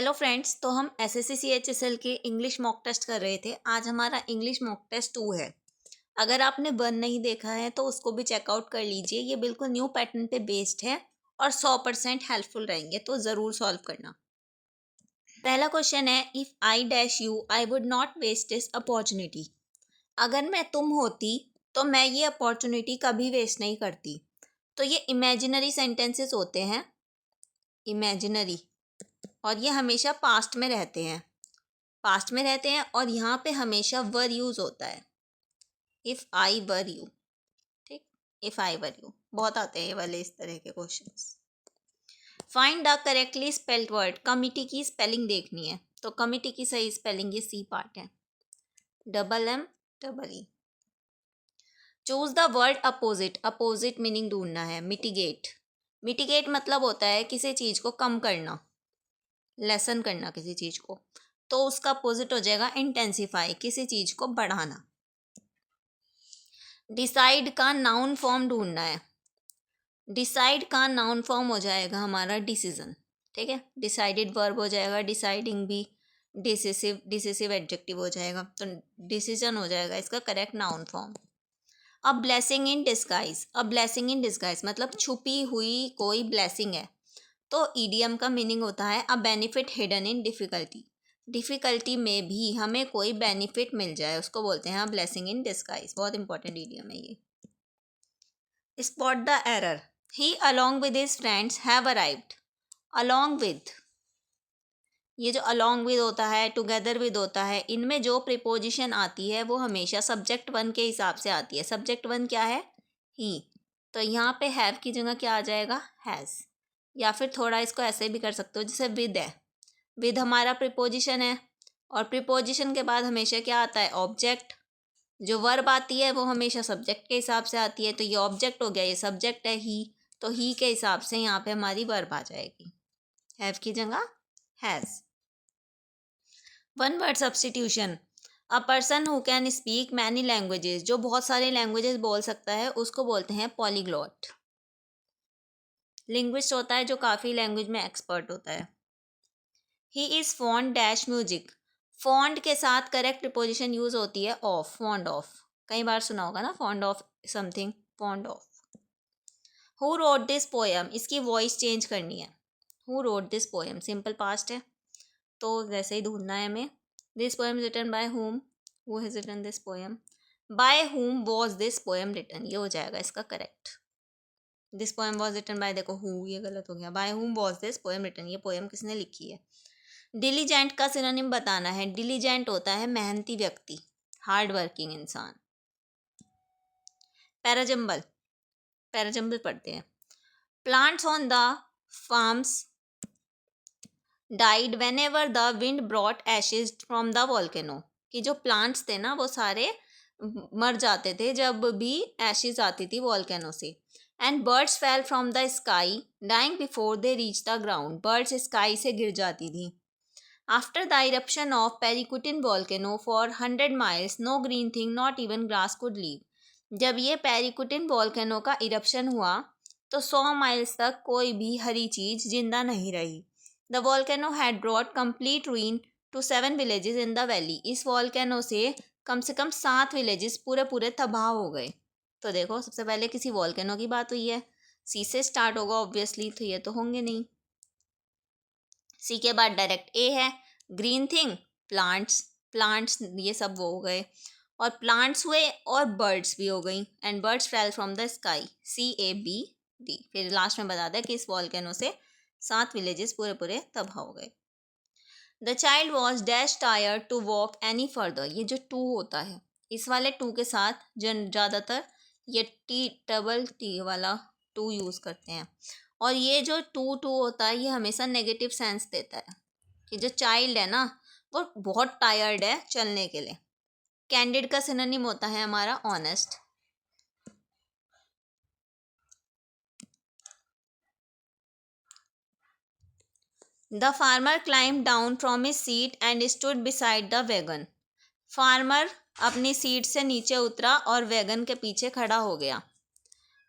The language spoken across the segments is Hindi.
हेलो फ्रेंड्स, तो हम एसएससी सीएचएसएल के इंग्लिश मॉक टेस्ट कर रहे थे। आज हमारा इंग्लिश मॉक टेस्ट 2 है। अगर आपने 1 नहीं देखा है तो उसको भी चेकआउट कर लीजिए। ये बिल्कुल न्यू पैटर्न पे बेस्ड है और 100% हेल्पफुल रहेंगे, तो ज़रूर सॉल्व करना। पहला क्वेश्चन है, if I dash you I would not waste this opportunity. अगर मैं तुम होती तो मैं ये अपॉर्चुनिटी कभी वेस्ट नहीं करती। तो ये इमेजिनरी सेंटेंसेस होते हैं, इमेजिनरी, और ये हमेशा पास्ट में रहते हैं, और यहाँ पे हमेशा वर यूज़ होता है, इफ़ आई वर यू। ठीक, इफ़ आई वर यू बहुत आते हैं ये वाले इस तरह के questions. Find the correctly spelled word. Committee की स्पेलिंग देखनी है, तो कमिटी की सही स्पेलिंग ये सी पार्ट है, MM EE। Choose the word opposite. Opposite meaning ढूंढना है। मिटिगेट। मिटिगेट मतलब होता है किसी चीज़ को कम करना, लेसन करना किसी चीज़ को, तो उसका अपोजिट हो जाएगा इंटेंसिफाई, किसी चीज़ को बढ़ाना। डिसाइड का नाउन फॉर्म ढूंढना है। डिसाइड का नाउन फॉर्म हो जाएगा हमारा डिसीजन। ठीक है, डिसाइडेड वर्ब हो जाएगा, डिसाइडिंग भी, डिसिसिव एडजेक्टिव हो जाएगा, तो डिसीजन हो जाएगा इसका correct noun form. A blessing in disguise. A blessing in disguise मतलब छुपी हुई कोई ब्लेसिंग है, तो ईडीएम का मीनिंग होता है a benefit hidden in difficulty. Difficulty में भी हमें कोई बेनिफिट मिल जाए उसको बोलते हैं ब्लेसिंग इन डिस्गाइज। बहुत इंपॉर्टेंट ईडीएम है ये। Spot the error. He along with his friends have arrived. Along with, ये जो अलॉन्ग विद होता है, टुगेदर विद होता है, इनमें जो प्रिपोजिशन आती है वो हमेशा सब्जेक्ट 1 के हिसाब से आती है। सब्जेक्ट 1 क्या है? ही। तो यहाँ पे हैव की जगह क्या आ जाएगा? हैज़। या फिर थोड़ा इसको ऐसे भी कर सकते हो जैसे विद है, विद हमारा प्रिपोजिशन है, और प्रिपोजिशन के बाद हमेशा क्या आता है? ऑब्जेक्ट। जो वर्ब आती है वो हमेशा सब्जेक्ट के हिसाब से आती है, तो ये ऑब्जेक्ट हो गया, ये सब्जेक्ट है ही, तो ही के हिसाब से यहाँ पे हमारी वर्ब आ जाएगी, हैव की जगह has. 1 word substitution. A person who can speak many languages, जो बहुत सारे लैंग्वेजेस बोल सकता है उसको बोलते हैं पॉलीग्लॉट। लिंग्विस्ट होता है जो काफ़ी लैंग्वेज में एक्सपर्ट होता है। He is fond dash music. Fond के साथ करेक्ट प्रिपोजिशन यूज़ होती है ऑफ, फॉन्ड ऑफ। कई बार सुना होगा ना, fond of something, fond of. Who wrote this poem, इसकी वॉइस चेंज करनी है। Who wrote this poem simple past है, तो वैसे ही ढूंढना है हमें। This poem written by whom, who has written this poem. By whom was this poem written, ये हो जाएगा इसका correct. This poem was written by, देखो हु ये गलत हो गया, by whom was this poem written, ये पोएम किसने लिखी है। डिलीजेंट का सिनोनिम बताना है। डिलीजेंट होता है मेहनती व्यक्ति, हार्ड वर्किंग इंसान। पैराजम्बल, पैराजम्बल पढ़ते हैं। Plants on the farms died when ever the wind brought Ashes from the volcano, कि जो प्लांट्स थे ना वो सारे मर जाते थे जब भी एशेज आती थी वॉल्केनो से। And birds fell from the sky dying before they reach the ground, birds sky से गिर जाती थी। After the eruption of Paricutin volcano for 100 miles no green thing not even grass could live. जब ये पेरिकुटिन वॉल्केनो का इरप्शन हुआ तो 100 माइल्स तक कोई भी हरी चीज जिंदा नहीं रही। The volcano had brought complete ruin to 7 villages in the valley. इस वॉल्केनो से कम 7 विलेजेस पूरे पूरे तबाह हो गए। तो देखो, सबसे पहले किसी वॉल्केनो की बात हुई है, सी से स्टार्ट होगा ऑब्वियसली, तो ये तो होंगे नहीं। सी के बाद डायरेक्ट ए है, ग्रीन थिंग, प्लांट्स, प्लांट्स ये सब वो हो गए, और प्लांट्स हुए और बर्ड्स भी हो गई, and birds fell from the sky, CABD। फिर लास्ट में बता दें कि इस वॉल्केनो से 7 विलेजेस पूरे पूरे तबाह हो गए। The child was dash tired to walk any further. ये जो टू होता है, इस वाले टू के साथ ज़्यादातर ये T वाला टू यूज़ करते हैं, और ये जो टू होता है ये हमेशा नेगेटिव सेंस देता है कि जो चाइल्ड है ना वो बहुत टायर्ड है चलने के लिए। कैंडिड का सिनोनिम होता है हमारा honest. The farmer climb down from his seat and stood beside the wagon. Farmer अपनी सीट से नीचे उतरा और वैगन के पीछे खड़ा हो गया।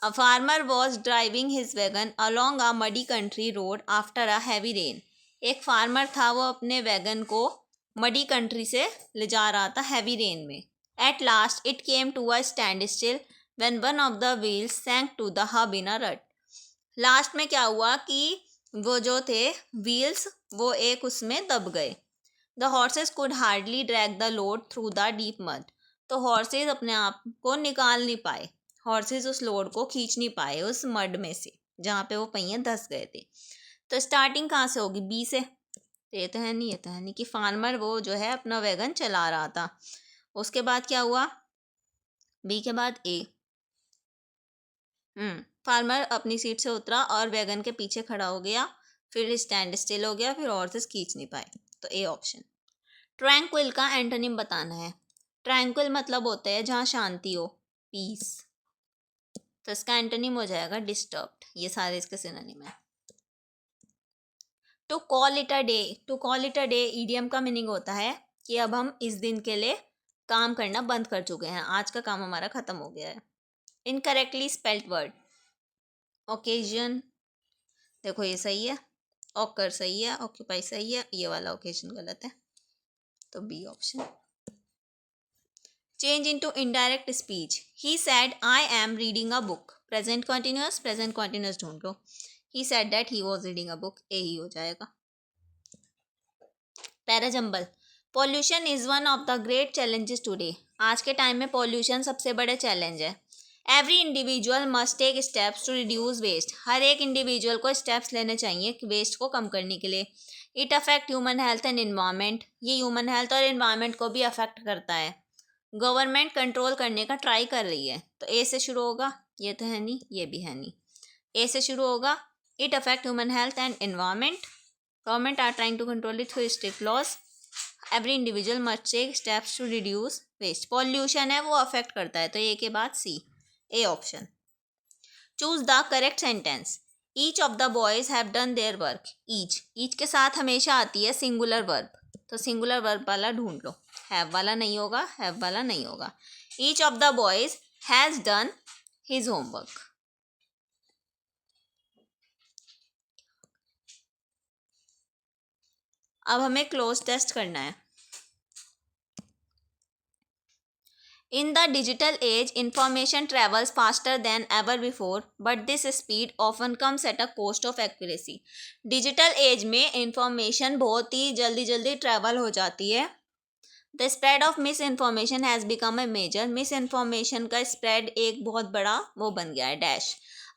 A farmer was driving his wagon along a muddy country road after a heavy rain. एक फार्मर था, वो अपने वैगन को मडी कंट्री से ले जा रहा था हैवी रेन में. At last it came to a standstill when one of the wheels sank to the hub in a rut. Last में क्या हुआ कि वो जो थे व्हील्स, वो एक उसमें दब गए. The horses could hardly drag the load through the deep mud. तो हॉर्सेस अपने आप को निकाल नहीं पाए, हॉर्सेस उस लोड को खींच नहीं पाए उस मड में से जहाँ पे वो पहिए धंस गए थे. तो स्टार्टिंग कहाँ से होगी? बी से. तो ये तो है नहीं, ये तो है नहीं कि फार्मर वो जो है अपना वैगन चला रहा था. उसके बाद क्या हुआ? बी के बाद ए. फार्मर अपनी सीट से उतरा और वैगन के पीछे खड़ा हो गया, फिर स्टैंड स्टिल हो गया, फिर हॉर्सेस खींच नहीं पाए. तो ए ऑप्शन. ट्रैंक्विल का एंटोनिम बताना है. ट्रैंक्विल मतलब होता है जहाँ शांति हो, पीस. तो इसका एंटोनिम हो जाएगा डिस्टर्ब्ड. ये सारे इसके सिनोनिम है. To call it a day. To call it a day idiom का मीनिंग होता है कि अब हम इस दिन के लिए काम करना बंद कर चुके हैं, आज का काम हमारा खत्म हो गया है. Incorrectly spelled word. ओकेजन, देखो ये सही है. ऑकर सही है, ऑक्यूपाई सही है, ये वाला ओकेजन गलत है. तो B option. Change into indirect speech. He said I am reading a book. Present continuous, present continuous ढूंढ लो. He said that he was reading a book, A ही हो जाएगा. Parajumble. Pollution is one of the great challenges today. आज के टाइम में पॉल्यूशन सबसे बड़े चैलेंज है. Every individual must take steps to reduce waste. हर एक इंडिविजुअल को स्टेप्स लेने चाहिए वेस्ट को कम करने के लिए. It affect human health and environment. ये ह्यूमन हेल्थ और एनवायरनमेंट को भी अफेक्ट करता है. गवर्नमेंट कंट्रोल करने का ट्राई कर रही है. तो ए से शुरू होगा, ये तो है नहीं, ये भी है नहीं. ए से शुरू होगा. It affect human health and environment. Government are trying to control it through strict laws. Every individual must take steps to reduce waste. Pollution है वो अफेक्ट करता है, तो ए के बाद C, A option. Choose the correct sentence. Each of the boys have done their work. Each के साथ हमेशा आती है सिंगुलर वर्ब, तो सिंगुलर वर्ब वाला ढूंढ लो. हैव वाला नहीं होगा, हैव वाला नहीं होगा. Each of the boys has done his homework. अब हमें क्लोज टेस्ट करना है. In the digital age, information travels faster than ever before, but this speed often comes at a cost of accuracy. Digital age में information बहुत ही जल्दी जल्दी travel हो जाती है. The spread of misinformation has become a major. Misinformation का spread एक बहुत बड़ा वो बन गया है, dash.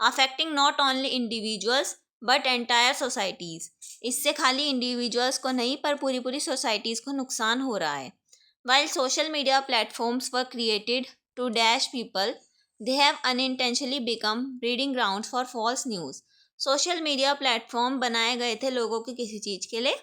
Affecting not only individuals but entire societies. इससे खाली individuals को नहीं पर पूरी पूरी societies को नुकसान हो रहा है. While social media platforms were created to dash people, they have unintentionally become breeding grounds for false news. Social media platform बनाए गए थे लोगों की किसी चीज़ के लिए,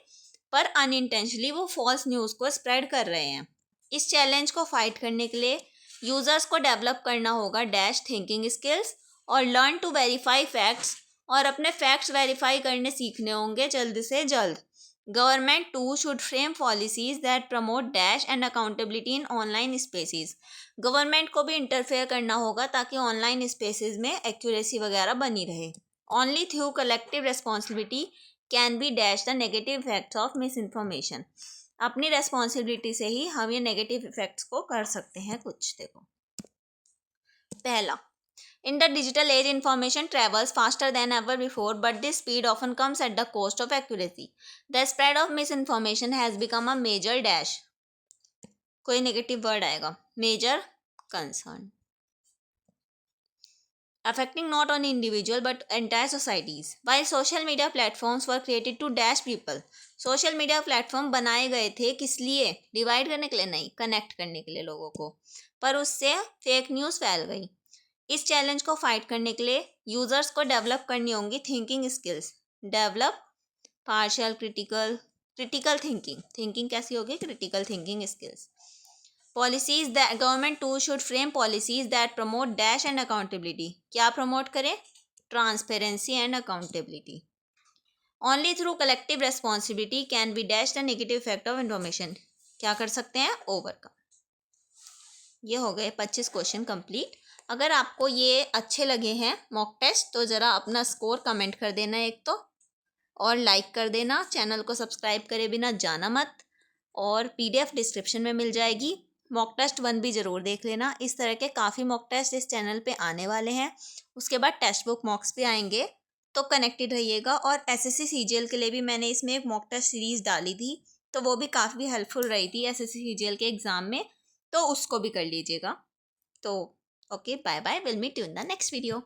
पर अनइंटेंशनली वो फॉल्स न्यूज़ को स्प्रेड कर रहे हैं. इस चैलेंज को फाइट करने के लिए यूज़र्स को डेवलप करना होगा डैश थिंकिंग स्किल्स और लर्न टू वेरीफाई फैक्ट्स, और अपने फैक्ट्स वेरीफाई करने सीखने होंगे जल्द से जल्द. Government too should frame policies that promote dash and accountability in online spaces. Government को भी इंटरफेयर करना होगा ताकि ऑनलाइन स्पेसेस में एक्यूरेसी वगैरह बनी रहे. Only through collective responsibility can be dash the negative effects of misinformation. अपनी रेस्पॉन्सिबिलिटी से ही हम ये नेगेटिव इफेक्ट्स को कर सकते हैं कुछ. देखो पहला, in the digital age, information travels faster than ever before, but this speed often comes at the cost of accuracy. The spread of misinformation has become a major dash. कोई नेगेटिव वर्ड आएगा, major concern. Affecting not only individual but entire societies. While social media platforms were created to dash people. Social media platform बनाए गए थे किस लिए? डिवाइड करने के लिए नहीं, कनेक्ट करने के लिए लोगों को, पर उससे फेक न्यूज़ फैल गई. इस चैलेंज को फाइट करने के लिए यूजर्स को डेवलप करनी होंगी thinking skills. Develop partial critical thinking कैसी होगी? Critical thinking skills. Policies that government to should frame policies that promote dash and accountability. क्या प्रमोट करें? Transparency and accountability. Only through collective responsibility can be dash the negative effect of information. क्या कर सकते हैं? ओवरकम. ये हो गए 25 क्वेश्चन कंप्लीट. अगर आपको ये अच्छे लगे हैं मॉक टेस्ट तो ज़रा अपना स्कोर कमेंट कर देना एक तो, और लाइक कर देना, चैनल को सब्सक्राइब करे बिना जाना मत। और पीडीएफ डिस्क्रिप्शन में मिल जाएगी। मॉक टेस्ट 1 भी ज़रूर देख लेना। इस तरह के काफ़ी मॉक टेस्ट इस चैनल पे आने वाले हैं। उसके बाद टेक्स्ट बुक मॉक्स भी आएंगे, तो कनेक्टेड रहिएगा। और एसएससी सीजीएल के लिए भी मैंने इसमें एक मॉक टेस्ट सीरीज़ डाली थी, तो वो भी काफ़ी हेल्पफुल रही थी एसएससी सीजीएल के एग्ज़ाम में, तो उसको भी कर लीजिएगा। तो okay, bye bye, will meet you in the next video.